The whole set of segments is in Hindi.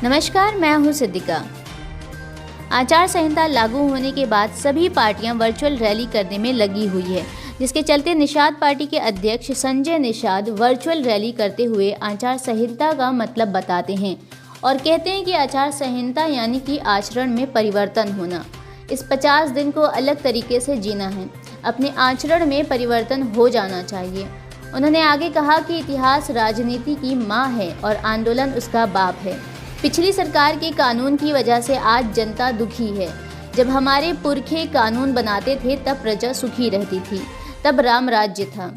नमस्कार, मैं हूं सिद्दिका। आचार संहिता लागू होने के बाद सभी पार्टियां वर्चुअल रैली करने में लगी हुई है, जिसके चलते निषाद पार्टी के अध्यक्ष संजय निषाद वर्चुअल रैली करते हुए आचार संहिता का मतलब बताते हैं और कहते हैं कि आचार संहिता यानी कि आचरण में परिवर्तन होना। इस 50 दिन को अलग तरीके से जीना है, अपने आचरण में परिवर्तन हो जाना चाहिए। उन्होंने आगे कहा कि इतिहास राजनीति की माँ है और आंदोलन उसका बाप है। पिछली सरकार के कानून की वजह से आज जनता दुखी है। जब हमारे पुरखे कानून बनाते थे तब प्रजा सुखी रहती थी, तब राम राज्य था।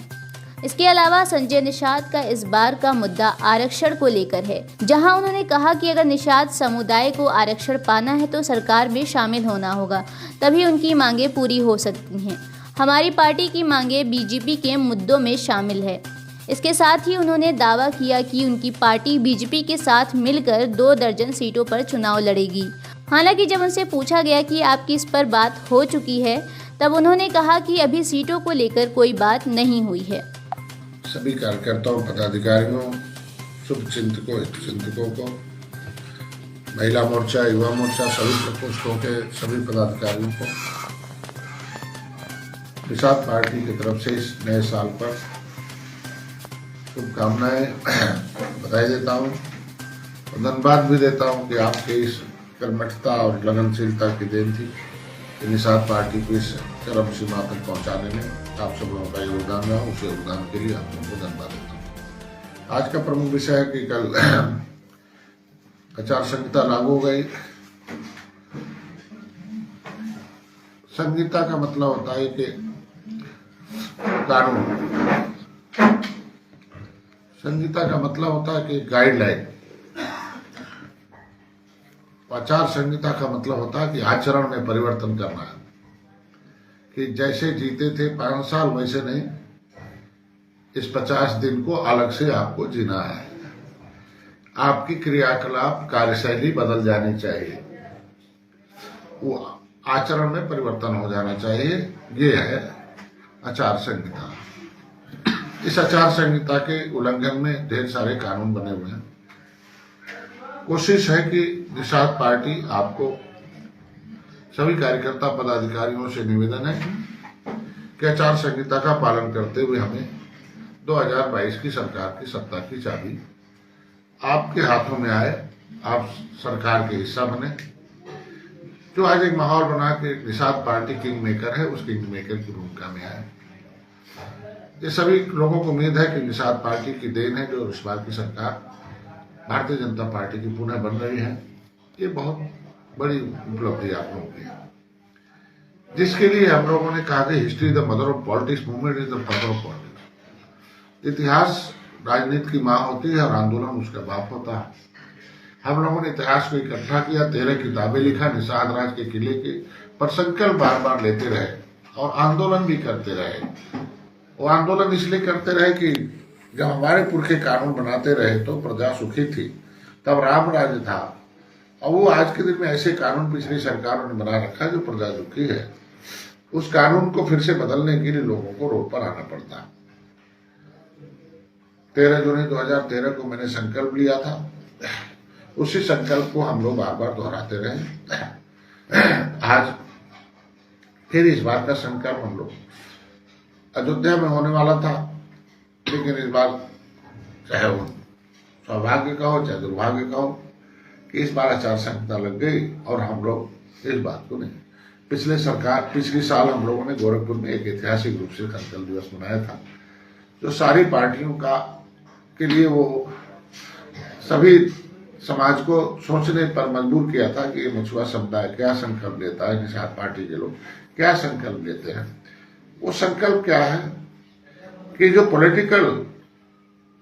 इसके अलावा संजय निषाद का इस बार का मुद्दा आरक्षण को लेकर है, जहां उन्होंने कहा कि अगर निषाद समुदाय को आरक्षण पाना है तो सरकार में शामिल होना होगा, तभी उनकी मांगें पूरी हो सकती हैं। हमारी पार्टी की मांगें बीजेपी के मुद्दों में शामिल है। इसके साथ ही उन्होंने दावा किया कि उनकी पार्टी बीजेपी के साथ मिलकर 2 दर्जन सीटों पर चुनाव लड़ेगी। हालांकि जब उनसे पूछा गया कि आपकी इस पर बात हो चुकी है, तब उन्होंने कहा कि अभी सीटों को लेकर कोई बात नहीं हुई है। सभी कार्यकर्ताओं, पदाधिकारियों, शुभचिंतकों, हितचिंतकों को, महिला मोर्चा, युवा मोर्चा, सभी प्रकोष्ठों के सभी पदाधिकारियों को निषाद पार्टी की तरफ से इस नए साल पर शुभकामनाएं बधाई देता हूँ और धन्यवाद भी देता हूँ कि आपके इस कर्मठता और लगनशीलता की देन थी कि निषाद पार्टी को इस चरम सीमा तक पहुँचाने में आप सब लोगों का योगदान रहा। उस योगदान के लिए आप लोगों को धन्यवाद देता हूँ। आज का प्रमुख विषय है कि कल आचार संहिता लागू हो गई। संहिता का मतलब होता है कि कानून, संहिता का मतलब होता है कि गाइडलाइन। आचार संहिता का मतलब होता है कि आचरण में परिवर्तन करना है, कि जैसे जीते थे 5 साल वैसे नहीं, इस 50 दिन को अलग से आपको जीना है। आपकी क्रियाकलाप, कार्यशैली बदल जानी चाहिए, वो आचरण में परिवर्तन हो जाना चाहिए। ये है आचार संहिता। इस आचार संहिता के उल्लंघन में ढेर सारे कानून बने हुए हैं। कोशिश है कि निषाद पार्टी, आपको सभी कार्यकर्ता पदाधिकारियों से निवेदन है कि आचार संहिता का पालन करते हुए हमें 2022 की सरकार की सत्ता की चाबी आपके हाथों में आए, आप सरकार के हिस्सा बने। जो आज एक माहौल बना के निषाद पार्टी किंग मेकर है, उस किंग मेकर की भूमिका में आए। ये सभी लोगों को उम्मीद है कि निषाद पार्टी की देन है जो इस बार की सरकार भारतीय जनता पार्टी की पुनः बन रही है। ये बहुत बड़ी उपलब्धि आप लोगों की है, जिसके लिए हम लोगों ने कहा कि history the mother of politics, movement is the father of politics. इतिहास राजनीति की माँ होती है और आंदोलन उसका बाप होता है। हम लोगों ने इतिहास को इकट्ठा किया, 13 किताबें लिखा निषाद राज के किले के, पर संकल्प बार बार लेते रहे और आंदोलन भी करते रहे। वो आंदोलन इसलिए करते रहे कि जब हमारे पुरखे कानून बनाते रहे तो प्रजा सुखी थी, तब राम राज्य था। और वो आज के दिन में ऐसे कानून पिछली सरकारों ने बना रखा जो प्रजा दुखी है। उस कानून को फिर से बदलने के लिए लोगों को रोड पर आना पड़ता। 13 जुलाई 2013 को मैंने संकल्प लिया था, उसी संकल्प को हम लोग बार बार दोहराते रहे। आज फिर इस बार का संकल्प हम लोग, अयोध्या में होने वाला था, लेकिन इस बार चाहे वो सौभाग्य का हो चाहे दुर्भाग्य का हो कि इस बार आचार संहिता लग गई और हम लोग इस बात को नहीं। पिछली साल हम लोगों ने गोरखपुर में एक ऐतिहासिक रूप से संकल्प दिवस मनाया था, जो सारी पार्टियों का के लिए वो सभी समाज को सोचने पर मजबूर किया था कि ये मछुआ समुदाय क्या संकल्प लेता है, निषाद पार्टी के लोग क्या संकल्प लेते हैं। वो संकल्प क्या है कि जो पॉलिटिकल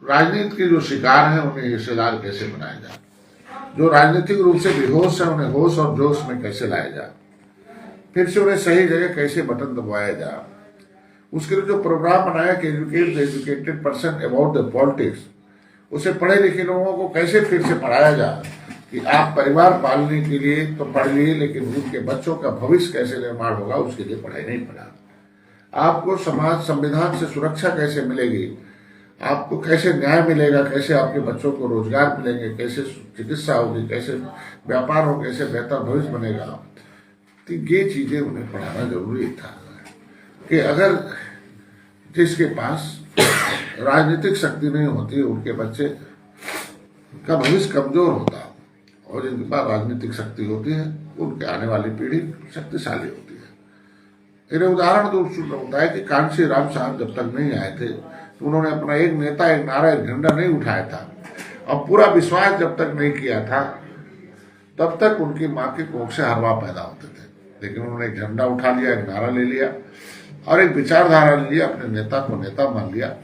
राजनीति के जो शिकार हैं उन्हें हिस्सेदार कैसे बनाया जाए, जो राजनीतिक रूप से बेहोश है उन्हें होश और जोश में कैसे लाया जाए, फिर से उन्हें सही जगह कैसे बटन दबाया जाए। उसके लिए जो प्रोग्राम बनाया कि educate the educated person about the politics, उसे पढ़े लिखे लोगों को कैसे फिर से पढ़ाया जाए कि आप परिवार पालने के लिए तो पढ़ लिए, लेकिन उनके बच्चों का भविष्य कैसे निर्माण होगा उसके लिए पढ़ाई नहीं पड़ा। आपको समाज संविधान से सुरक्षा कैसे मिलेगी, आपको कैसे न्याय मिलेगा, कैसे आपके बच्चों को रोजगार मिलेंगे, कैसे चिकित्सा होगी, कैसे व्यापार हो, कैसे बेहतर भविष्य बनेगा। तो ये चीजें उन्हें पढ़ाना जरूरी था कि अगर जिसके पास राजनीतिक शक्ति नहीं होती उनके बच्चे का भविष्य कमजोर होता, और जिनके पास राजनीतिक शक्ति होती है उनके आने वाली पीढ़ी शक्तिशाली होती है। इन्हें उदाहरण तो होता है कि कांशी राम साहब जब तक नहीं आए थे तो उन्होंने अपना एक नेता, एक नारा, एक झंडा नहीं उठाया था, और पूरा विश्वास जब तक नहीं किया था तब तक उनकी माँ की कोख से हरवा पैदा होते थे। लेकिन उन्होंने एक झंडा उठा लिया, एक नारा ले लिया और एक विचारधारा ले लिया, अपने नेता को नेता मान लिया,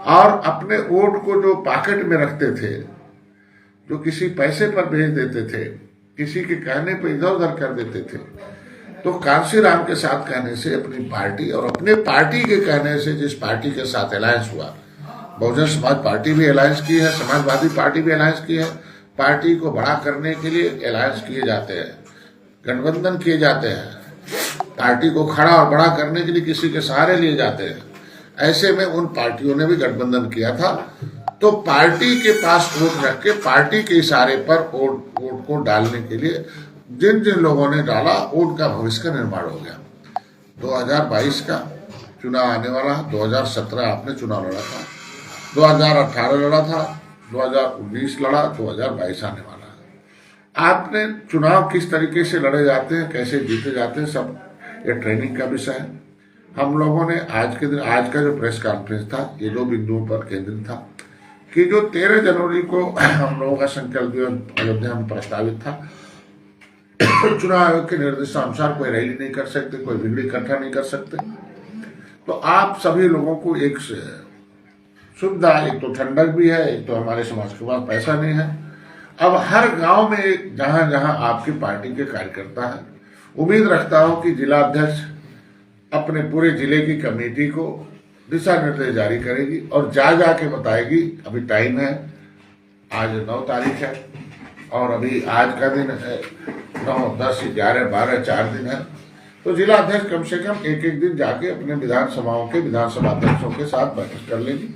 और अपने वोट को जो पॉकेट में रखते थे, जो किसी पैसे पर भेज देते थे, किसी के कहने पर इधर उधर कर देते थे, तो कांशी राम के साथ कहने से अपनी पार्टी और अपने पार्टी के कहने से जिस पार्टी के साथ अलायंस हुआ, बहुजन समाज पार्टी भी अलायंस की है, समाजवादी पार्टी भी अलायंस की है, पार्टी को बड़ा करने के लिए अलायंस किए जाते हैं, गठबंधन किए जाते हैं, पार्टी को खड़ा और बड़ा करने के लिए किसी के सहारे लिए जाते हैं। ऐसे में उन पार्टियों ने भी गठबंधन किया था, तो पार्टी के पास वोट रख के पार्टी के इशारे पर वोट को डालने के लिए जिन जिन लोगों ने डाला उनका भविष्य का निर्माण हो गया। 2022 का चुनाव आने वाला, 2017 आपने चुनाव लड़ा था, 2018 लड़ा था, 2019 लड़ा, 2022 आने वाला है। आपने चुनाव किस तरीके से लड़े जाते हैं, कैसे जीते जाते हैं, सब ये ट्रेनिंग का विषय है। हम लोगों ने आज के दिन, आज का जो प्रेस कॉन्फ्रेंस था, ये 2 बिंदुओं पर केंद्रित था कि जो 13 जनवरी को हम लोगों का संकल्प दिवस अयोध्या में प्रस्तावित था, चुनाव आयोग के निर्देशानुसार कोई रैली नहीं कर सकते, कोई भीड़ इकट्ठा नहीं कर सकते, तो आप सभी लोगों को एक सुविधा, एक तो ठंडक भी है, एक तो हमारे समाज के पास पैसा नहीं है। अब हर गांव में जहां जहां आपकी पार्टी के कार्यकर्ता है, उम्मीद रखता हूं कि जिला अध्यक्ष अपने पूरे जिले की कमेटी को दिशा निर्देश जारी करेगी और जा के बताएगी। अभी टाइम है, आज 9 तारीख है और अभी आज का दिन है 9, 10, 11, 12, 4 दिन है, तो जिला अध्यक्ष कम से कम एक दिन जाके अपने विधानसभाओं के विधानसभा अध्यक्षों के साथ बैठक कर लेगी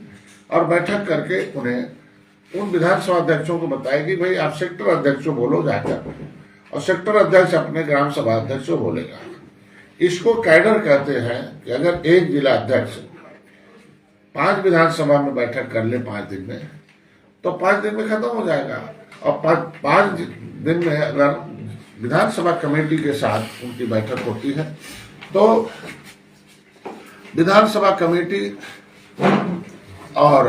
और बैठक करके उन्हें उन विधानसभा अध्यक्षों को बताएगी, भाई आप सेक्टर अध्यक्ष को बोलो जाकर, और सेक्टर अध्यक्ष अपने ग्राम सभा अध्यक्ष को बोलेगा। इसको कैडर कहते हैं कि अगर एक जिला अध्यक्ष 5 विधानसभा में बैठक कर ले 5 दिन में, तो 5 दिन में खत्म हो जाएगा, और 5 दिन में अगर विधानसभा कमेटी के साथ उनकी बैठक होती है तो विधानसभा कमेटी और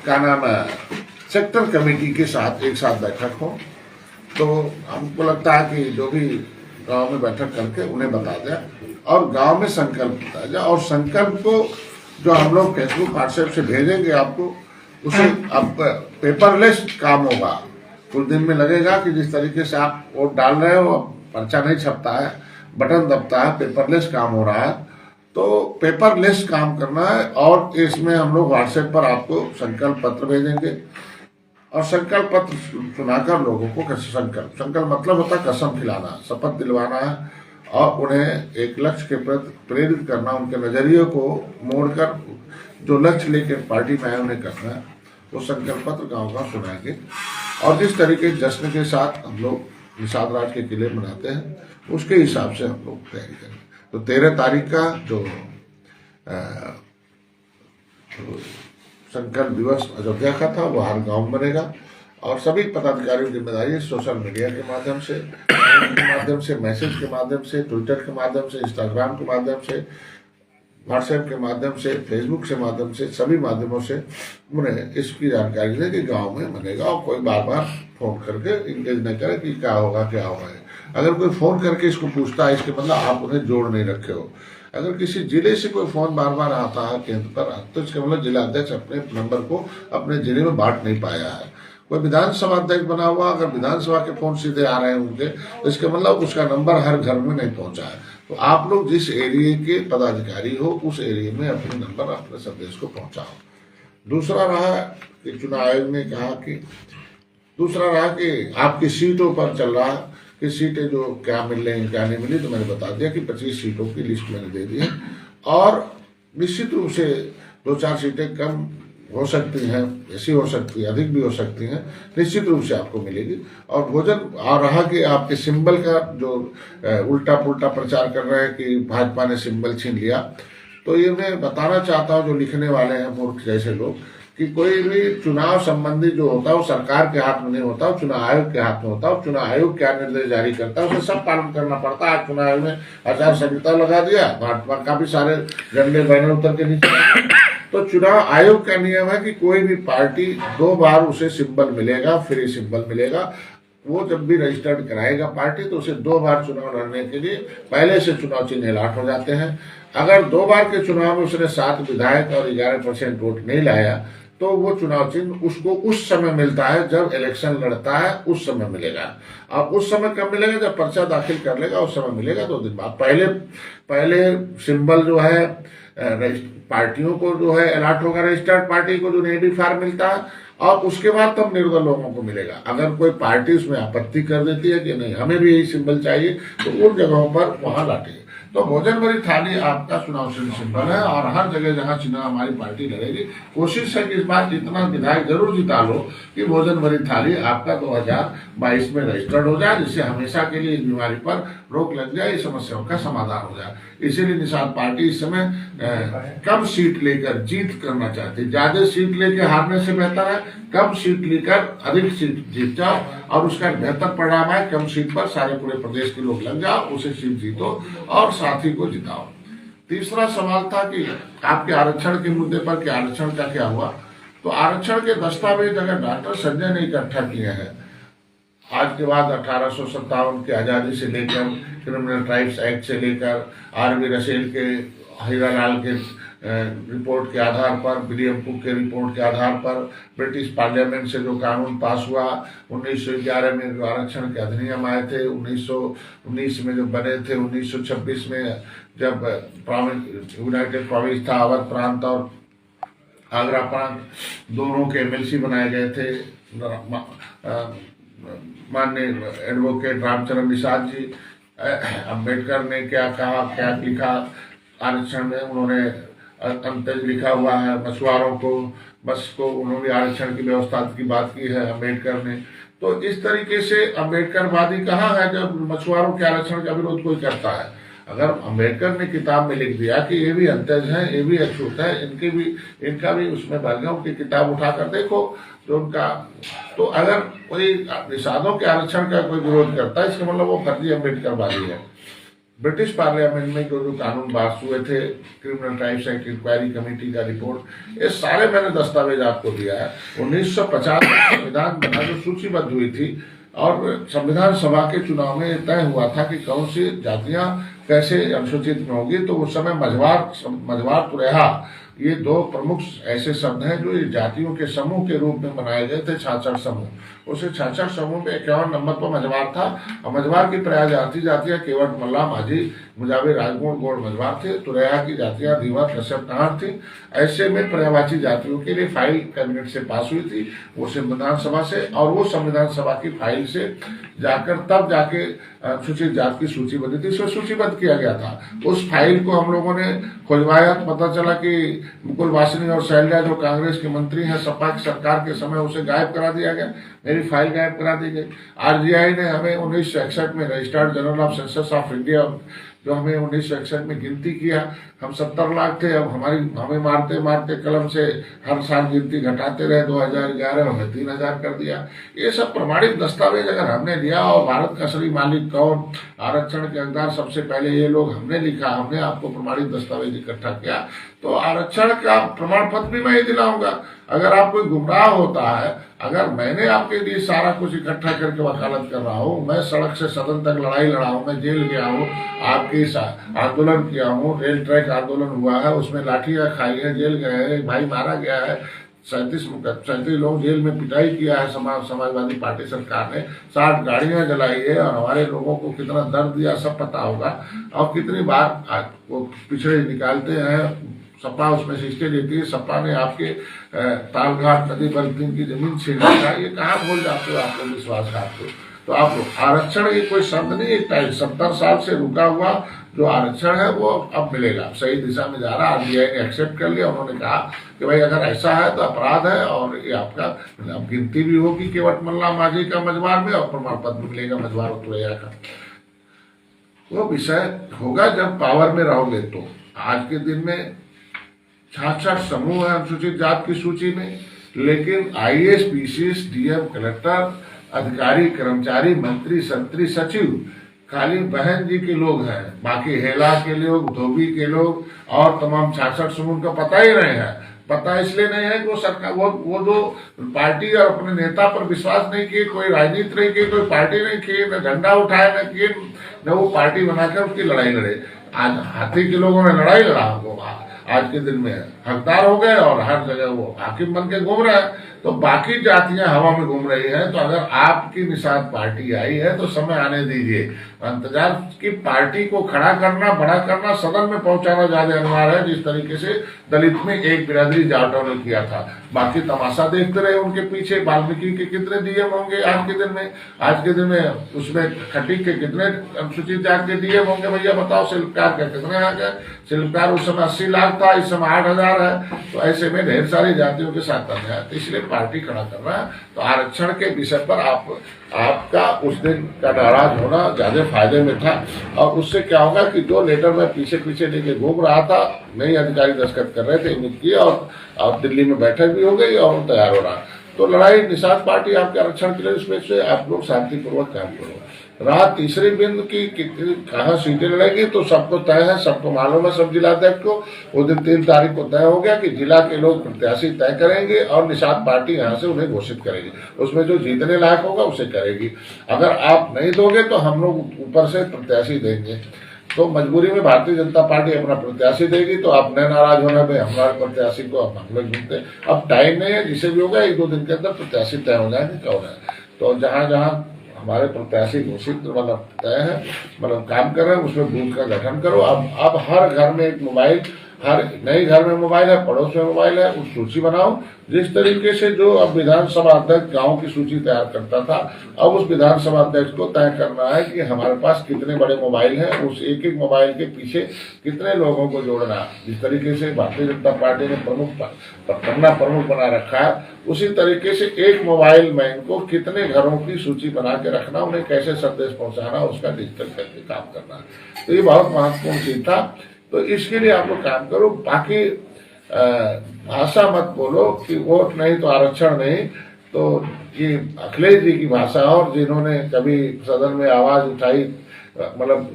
क्या नाम है सेक्टर कमेटी के साथ एक साथ बैठक हो, तो हमको लगता है कि जो भी गांव में बैठक करके उन्हें बता दें और गांव में संकल्प बताया जाए, और संकल्प को जो हम लोग फेसबुक व्हाट्सएप से भेजेंगे आपको, उसे अब पेपरलेस काम होगा। कुछ दिन में लगेगा कि जिस तरीके से आप वोट डाल रहे हो, पर्चा नहीं छपता है, बटन दबता है, पेपरलेस काम हो रहा है, तो पेपरलेस काम करना है। और इसमें हम लोग व्हाट्सएप पर आपको संकल्प पत्र भेजेंगे और संकल्प पत्र सुनाकर लोगों को संकल्प मतलब होता है कसम खिलाना, शपथ दिलवाना है और उन्हें एक लक्ष्य के प्रति प्रेरित करना, उनके नजरिए को मोड़कर जो लक्ष्य लेकर पार्टी में आए उन्हें करना है। वो संकल्प पत्र गाँव सुनाएंगे और जिस तरीके जश्न के साथ हम लोग निषाद राज के किले मनाते हैं उसके हिसाब से हम लोग तैयारी करेंगे। तो 13 तारीख का जो संकल्प दिवस अयोध्या का था वो हर गांव में बनेगा और सभी पदाधिकारियों की जिम्मेदारी है सोशल मीडिया के माध्यम से, मैसेज के माध्यम से, ट्विटर के माध्यम से, इंस्टाग्राम के माध्यम से, व्हाट्सएप के माध्यम से, फेसबुक के माध्यम से, सभी माध्यमों से उन्हें इसकी जानकारी दें कि गांव में बनेगा। और कोई बार बार फोन करके इंगेज न करे कि क्या होगा। अगर कोई फोन करके इसको पूछता है, इसके मतलब आप उन्हें जोड़ नहीं रखे हो। अगर किसी जिले से कोई फोन बार बार आता है केंद्र पर, तो इसका मतलब जिला अध्यक्ष अपने नंबर को अपने जिले में बांट नहीं पाया है। कोई विधानसभा अध्यक्ष बना हुआ, अगर विधानसभा के फोन सीधे आ रहे हैं उनके, तो इसका मतलब उसका नंबर हर घर में नहीं पहुंचा है। तो आप लोग जिस एरिया के पदाधिकारी हो उस एरिया में अपने नंबर, अपने संदेश को पहुंचाओ। दूसरा रहा कि चुनाव आयोग ने कहा कि आपकी सीटों पर चल रहा कि सीटें जो क्या मिल रही क्या नहीं मिली, तो मैंने बता दिया कि 25 सीटों की लिस्ट मैंने दे दी है और निश्चित रूप से 2-4 सीटें कम हो सकती हैं, ऐसी हो सकती है, अधिक भी हो सकती हैं, निश्चित रूप से आपको मिलेगी। और भोजन आ रहा कि आपके सिंबल का जो उल्टा पुल्टा प्रचार कर रहे हैं कि भाजपा ने सिंबल छीन लिया, तो ये मैं बताना चाहता हूँ जो लिखने वाले हैं मूर्ख जैसे लोग, कि कोई भी चुनाव संबंधी जो होता है वो सरकार के हाथ में नहीं होता, वो चुनाव आयोग के हाथ में होता है। चुनाव आयोग क्या निर्देश जारी करता है उसे सब पालन करना पड़ता है। चुनाव आयोग ने आचार संहिता लगा दिया, भाजपा काफी सारे झंडे बैनर उतर के नीचे। तो चुनाव आयोग का नियम है कि कोई भी पार्टी 2 बार उसे सिंबल मिलेगा, फ्री सिंबल मिलेगा। वो जब भी रजिस्टर्ड कराएगा पार्टी तो उसे 2 बार चुनाव लड़ने के लिए पहले से चुनाव चिन्ह अलॉट हो जाते हैं। अगर 2 बार के चुनाव में उसने 7 विधायक और 11% वोट नहीं लाया तो वो चुनाव चिन्ह उसको उस समय मिलता है जब इलेक्शन लड़ता है, उस समय मिलेगा। अब उस समय कब मिलेगा? जब पर्चा दाखिल कर लेगा उस समय मिलेगा, 2 दिन बाद। पहले सिंबल जो है पार्टियों को जो है अलॉट होगा, रजिस्टर्ड पार्टी को जो नेडी फार्म मिलता है, और उसके बाद तब निर्दल लोगों को मिलेगा। अगर कोई पार्टी उसमें आपत्ति कर देती है कि नहीं हमें भी यही सिंबल चाहिए, तो उन जगहों पर वहां लाटेंगे। तो भोजन भरी थाली आपका चुनाव सिंबल है, और हर जगह जहां चुनाव हमारी पार्टी लड़ेगी, कोशिश है कि इस बार जितना विधायक जरूर जिता लो कि भोजन भरी थाली आपका 2022 में रजिस्टर्ड हो जाए, जिससे हमेशा के लिए इस बीमारी पर रोक लग जाए, इस समस्याओं का समाधान हो जाए। इसीलिए निषाद पार्टी इस समय कम सीट लेकर जीत करना चाहती है। ज्यादा सीट लेकर हारने से बेहतर है कम सीट लेकर अधिक सीट जीत जाओ, और उसका बेहतर परिणाम है कम सीट पर सारे पूरे प्रदेश के लोग लग जाओ, उसे सीट जीतो और साथी को जिताओ। तीसरा सवाल था कि आपके आरक्षण के मुद्दे पर कि आरक्षण का क्या हुआ। तो आरक्षण के दस्तावेज अगर डॉक्टर संजय ने इकट्ठा किए हैं आज के बाद 1857 की आजादी से लेकर क्रिमिनल ट्राइब्स एक्ट से लेकर आरवी रसेल के, हीरालाल के रिपोर्ट के आधार पर, विलियम कुक के रिपोर्ट के आधार पर, ब्रिटिश पार्लियामेंट से जो कानून पास हुआ, 1911 में जो आरक्षण के अधिनियम आए थे, 1919 में जो बने थे, 1926 में जब यूनाइटेड प्रोविंस था, अवध प्रांत और आगरा प्रांत दोनों के एमएलसी बनाए गए थे। माननीय एडवोकेट रामचरण निषाद जी, अम्बेडकर ने क्या कहा, क्या लिखा आरक्षण में, उन्होंने अंतज लिखा हुआ है। मछुआरों को, बस को उन्होंने आरक्षण की व्यवस्था की बात की है अम्बेडकर ने। तो इस तरीके से अम्बेडकरवादी कहाँ है जब मछुआरों के आरक्षण का विरोध कोई करता है। अगर अम्बेडकर ने किताब में लिख दिया कि ये भी अंतज है, ये भी अछूत है, इनका भी उसमें भाग्यों की किताब उठाकर देखो जो उनका, तो अगर कोई निषादों के आरक्षण का कोई विरोध करता है इसका मतलब वो फर्जी अम्बेडकरवादी है। ब्रिटिश पार्लियामेंट में जो कानून पास हुए थे, criminal tribes act inquiry committee का रिपोर्ट, ये सारे मैंने दस्तावेज आपको दिया है। 1950 में संविधान बना जो सूचीबद्ध हुई थी, और संविधान सभा के चुनाव में तय हुआ था कि कौन सी जातियां कैसे अनुसूचित में होगी। तो उस समय मझवार तुरेहा, ये 2 प्रमुख ऐसे शब्द हैं जो ये जातियों के समूह के रूप में बनाए गए थे, 66 समूह। उसे 66 समूह में 51 नंबर पर मझवार था, और मझवार की प्राय जातियां केवट, मल्ला, माझी, मुजावे, राजगुण, गोड़ मझवार थे। तुरैया की जातियां दीवा, कश्यप, नाहर थी। ऐसे में पर्यायवाची जातियों के लिए फाइल कैबिनेट से पास हुई थी, वो संविधान सभा से, और वो संविधान सभा की फाइल से जाकर तब जाके अनुसूचित जाति की सूची बनी थी, इसमें सूचीबद्ध किया गया था। उस फाइल को हम लोगों ने खुलवाया तो पता चला कि मुकुल वासनिक और शैलजा जो कांग्रेस के मंत्री हैं, सपा की सरकार के समय उसे गायब करा दिया गया, मेरी फाइल गायब करा दी गई। आरजीआई ने हमें 1961 में registered general of census of India जो हमें 1961 में गिनती किया, हम 70 लाख थे, अब हमें मारते मारते कलम से हर साल गिनती घटाते रहे, 2011 हमें 3000 कर दिया। ये सब प्रमाणित दस्तावेज अगर हमने दिया, और भारत का असली मालिक कौन, आरक्षण के हकदार सबसे पहले ये लोग हमने लिखा, हमने आपको प्रमाणित दस्तावेज इकट्ठा किया, तो आरक्षण का प्रमाण पत्र भी मैं ही दिलाऊंगा। अगर आप कोई गुमराह होता है, अगर मैंने आपके लिए सारा कुछ इकट्ठा करके वकालत कर रहा हूँ, मैं सड़क से सदन तक लड़ाई लड़ा हूँ, मैं जेल गया हूँ, आपके आंदोलन किया हूँ, रेल ट्रैक आंदोलन हुआ है, उसमें लाठियां खाई है, जेल गए हैं, भाई मारा गया है, 37 लोग जेल में पिटाई किया है समाजवादी पार्टी सरकार ने, 60 गाड़ियां जलाई है, और हमारे लोगों को कितना दर्द दिया सब पता होगा। और कितनी बार वो पिछड़े निकालते हैं, सपा उसमें शिष्टे देती है, सपा ने आपके तालघाट नदी बल्किन की जमीन छीन लिया, ये कहाँ भूल जाते हो आप लोग विश्वासघात को। तो आप आरक्षण की कोई शब्द नहीं, 70 साल से रुका हुआ जो आरक्षण है वो अब मिलेगा, सही दिशा में जा रहा है। आरबीआई ने एक्सेप्ट कर लिया, उन्होंने कहा कि भाई अगर ऐसा है तो अपराध है और ये आपका गिनती भी होगी केवट मल्ला माझी का मझवार में और प्रमाण पत्र भी मिलेगा मझवार उतरैया का। वो विषय होगा जब पावर में रहोगे। तो आज के दिन में 66 समूह है अनुसूचित जाति की सूची में, लेकिन आईएएस, पीसीएस, डीएम, कलेक्टर, अधिकारी, कर्मचारी, मंत्री, संतरी, सचिव खाली बहन जी के लोग हैं, बाकी हेला के लोग, धोबी के लोग और तमाम 66 समूह का पता ही नहीं है। पता इसलिए नहीं है कि वो सरकार वो जो पार्टी और अपने नेता पर विश्वास नहीं किए, कोई राजनीति नहीं की, कोई पार्टी नहीं की, न झंडा उठाए न किए, न वो पार्टी बनाकर उसकी लड़ाई लड़े। आज हाथी के लोगों ने लड़ाई लड़ा, वो आज के दिन में हकदार हो गए और हर जगह वो हाकिम बन के घूम रहे हैं। तो बाकी जातियां हवा में घूम रही है। तो अगर आपकी निषाद पार्टी आई है तो समय आने दीजिए। इंतजार की पार्टी को खड़ा करना, बड़ा करना, सदन में पहुंचाना ज्यादा अनिवार्य है, जिस तरीके से दलित में एक बिरादरी जाटों ने किया था। बाकी तमाशा देखते रहे उनके पीछे। वाल्मीकि के कितने डीएम होंगे आज के दिन में? आज के दिन में उसमें खटीक के कितने अनुसूचित जाति के डीएम होंगे भैया बताओ? शिल्पकार के कितने आ गए? शिल्पकार उस समय 80 लाख था, इस समय 8,000 है। तो ऐसे में ढेर सारी जातियों के साथ अन्याय है, इसलिए पार्टी खड़ा कर रहा है। तो आरक्षण के विषय पर आपका उस दिन का नाराज होना ज्यादा फायदे में था। और उससे क्या होगा कि जो लेटर में पीछे पीछे लेके घूम रहा था, नई अधिकारी दस्तखत कर रहे थे, इमित किया और दिल्ली में बैठक भी हो गई और तैयार हो रहा। तो लड़ाई निषाद पार्टी आपके आरक्षण के लिए, उसमें से आप लोग शांतिपूर्वक काम करो। रात तीसरी बिंदु की कहाँ सीटें लड़ेगी तो सबको तय है, सबको मालूम है, सब जिलाध्यक्ष को। वो दिन 3 तारीख को तय हो गया कि जिला के लोग प्रत्याशी तय करेंगे और निषाद पार्टी यहाँ से उन्हें घोषित करेगी। उसमें जो जीतने लायक होगा उसे करेगी। अगर आप नहीं दोगे तो हम लोग ऊपर से प्रत्याशी देंगे। तो मजबूरी में भारतीय जनता पार्टी अपना प्रत्याशी देगी। तो आप न नाराज होना भाई हमारे प्रत्याशी को अब हम लोग ढूंढते। अब टाइम नहीं है, जिसे भी होगा 1-2 दिन के अंदर प्रत्याशी तय हो जाएंगे कौन है। तो जहाँ जहाँ हमारे प्रत्याशी घोषित मतलब तय है, मतलब काम कर रहे हैं, उसमें बूथ का गठन करो। अब हर घर में एक मोबाइल, हर नए घर में मोबाइल है, पड़ोस में मोबाइल है, उस सूची बनाओ। जिस तरीके से जो अब विधानसभा अध्यक्ष गांव की सूची तैयार करता था, अब उस विधानसभा अध्यक्ष को तय करना है कि हमारे पास कितने बड़े मोबाइल हैं, उस एक एक मोबाइल के पीछे कितने लोगों को जोड़ना है। जिस तरीके से भारतीय जनता पार्टी ने प्रमुख बना रखा है, उसी तरीके से एक मोबाइल मैन को कितने घरों की सूची बना के रखना, उन्हें कैसे संदेश पहुंचाना, उसका डिजिटल करके काम करना। तो ये बहुत महत्वपूर्ण चीज था। तो इसके लिए आप लोग काम करो। बाकी भाषा मत बोलो कि वोट नहीं तो आरक्षण नहीं। तो ये अखिलेश जी की भाषा, और जिन्होंने कभी सदन में आवाज उठाई, मतलब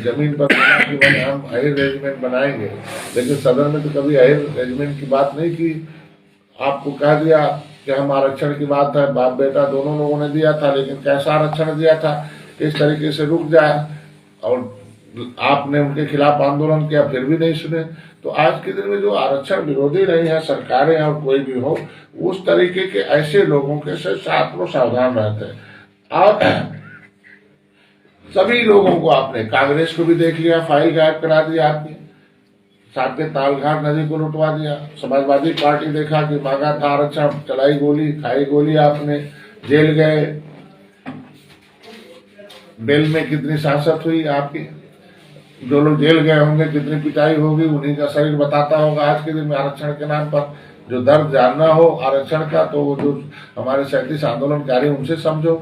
जमीन पर हम अहिर रेजिमेंट बनाएंगे, लेकिन सदन में तो कभी अहिर रेजिमेंट की बात नहीं की। आपको कह दिया कि हम आरक्षण की बात है, बाप बेटा दोनों लोगों ने दिया था, लेकिन कैसा आरक्षण दिया था, इस तरीके से रुक जाए। और आपने उनके खिलाफ आंदोलन किया, फिर भी नहीं सुने। तो आज के दिन में जो आरक्षण विरोधी रही है सरकारें और कोई भी हो, उस तरीके के ऐसे लोगों के से आप लोग सावधान रहते हैं। और सभी लोगों को आपने, कांग्रेस को भी देख लिया, फाइल गायब करा दिया आपने, साथ के तालघाट नदी को लुटवा दिया। समाजवादी पार्टी देखा कि मांगा था आरक्षण, चलाई गोली, खाई गोली आपने, जेल गए। बेल में कितनी सांसद हुई आपकी, जो लोग जेल गए होंगे कितनी पिटाई होगी, उन्हीं का शरीर बताता होगा। आज के दिन में आरक्षण के नाम पर जो दर्द जानना हो आरक्षण का, तो वो जो हमारे 37 आंदोलनकारी उनसे समझो,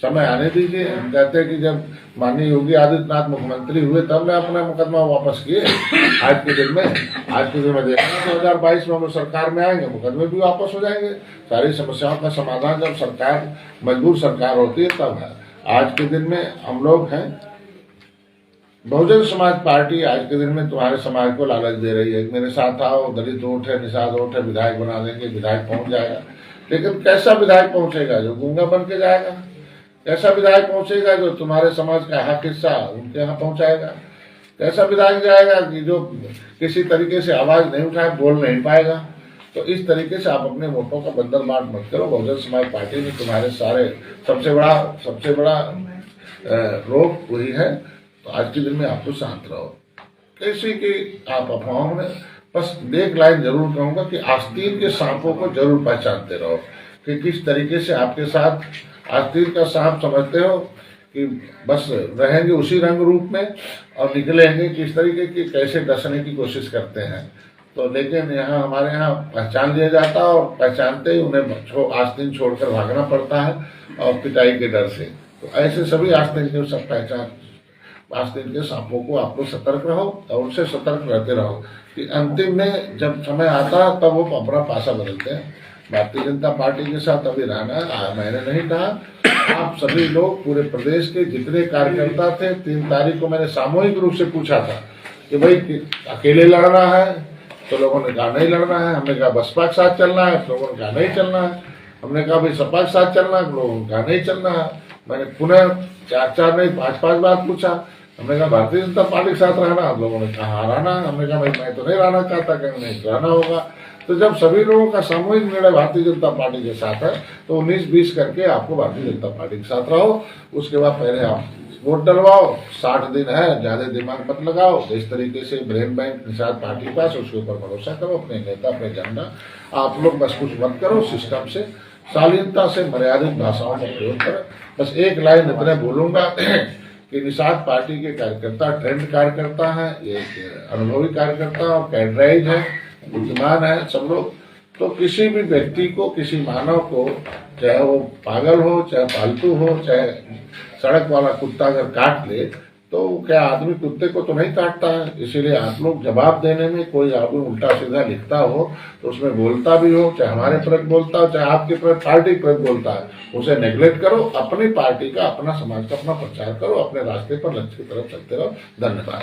समय आने दीजिए। हम कहते हैं कि जब माननीय योगी आदित्यनाथ मुख्यमंत्री हुए तब ने अपना मुकदमा वापस किए। आज के दिन में देखना 2022 में हम सरकार में आएंगे, मुकदमे भी वापस हो जाएंगे। सारी समस्याओं का समाधान जब सरकार मजबूर सरकार होती है तब है। आज के दिन में हम लोग हैं, बहुजन समाज पार्टी आज के दिन में तुम्हारे समाज को लालच दे रही है। मेरे साथ आओ, दलित वोट है, निषाद वोट है, विधायक बना देंगे, विधायक पहुंच जाएगा। लेकिन कैसा विधायक पहुंचेगा? जो गूंगा बन के जाएगा? कैसा विधायक पहुंचेगा जो तुम्हारे समाज का हक हिस्सा उनके यहाँ पहुंचाएगा? कैसा विधायक जाएगा कि जो किसी तरीके से आवाज नहीं उठाए, बोल नहीं पाएगा? तो इस तरीके से आप अपने वोटों का बंदर बांट मत करो। बहुजन समाज पार्टी ने तुम्हारे सारे सबसे बड़ा रोग वही है। तो आज के दिन में आप तो शांत रहो। कैसे कि आप अफवाहों में बस एक लाइन जरूर कहूंगा कि आस्तीन के सांपों को जरूर पहचानते रहो कि किस तरीके से आपके साथ आस्तीन का सांप समझते हो कि बस रहेंगे उसी रंग रूप में और निकलेंगे किस तरीके की कैसे डसने की कोशिश करते हैं। तो लेकिन यहाँ हमारे यहाँ पहचान लिया जाता है और पहचानते ही उन्हें आस्तीन छोड़कर भागना पड़ता है और पिटाई के डर से। तो ऐसे सभी आस्तीन के सब पहचान आस्तीन के सांपों को आप लोग सतर्क रहो और उनसे सतर्क रहते रहो कि अंतिम में जब समय आता है तब वो अपना पासा बदलते हैं। भारतीय जनता पार्टी के साथ अभी रहना है। मैंने नहीं कहा, आप सभी लोग पूरे प्रदेश के जितने कार्यकर्ता थे 3 तारीख को मैंने सामूहिक रूप से पूछा था कि भाई अकेले लड़ना है, तो लोगों ने कहा नहीं लड़ना है। हमने कहा बसपा के साथ चलना है, लोगों ने कहा नहीं चलना है। हमने कहा भाई सपा के साथ चलना है, लोगों ने कहा नहीं चलना है। मैंने पुनः 4 नहीं 5 बार पूछा। हमने कहा भारतीय जनता पार्टी के साथ रहना, लोगों ने कहा हाँ रहना। हमने कहा भाई मैं तो नहीं रहना चाहता, कहीं नहीं रहना होगा। तो जब सभी लोगों का सामूहिक निर्णय भारतीय जनता पार्टी के साथ है तो 19-20 करके आपको भारतीय जनता पार्टी के साथ रहो। उसके बाद पहले आप वोट डलवाओ, 60 दिन है, ज्यादा दिमाग मत लगाओ। इस तरीके से ब्रेन बैंक निषाद पार्टी के पास, उसके ऊपर भरोसा करो, अपने नेता अपने झंडा। आप लोग बस कुछ मत करो, सिस्टम से शालीनता से मर्यादित भाषाओं का प्रयोग करो। बस एक लाइन इतने बोलूंगा कि निषाद पार्टी के कार्यकर्ता ट्रेंड कार्यकर्ता है, ये अनुभवी कार्यकर्ता और कैडराइज है, बुद्धिमान है सब लोग। तो किसी भी व्यक्ति को, किसी मानव को, चाहे वो पागल हो, चाहे पालतू हो, चाहे सड़क वाला कुत्ता अगर काट ले तो क्या आदमी कुत्ते को तो नहीं काटता है। इसीलिए आप लोग जवाब देने में कोई आदमी उल्टा सीधा लिखता हो तो उसमें बोलता भी हो, चाहे हमारे प्रति बोलता हो, चाहे आपके प्रति पार्टी प्रति बोलता है, उसे नेग्लेक्ट करो। अपनी पार्टी का, अपना समाज का अपना प्रचार करो, अपने रास्ते पर लक्ष्य की तरफ चलते रहो। धन्यवाद।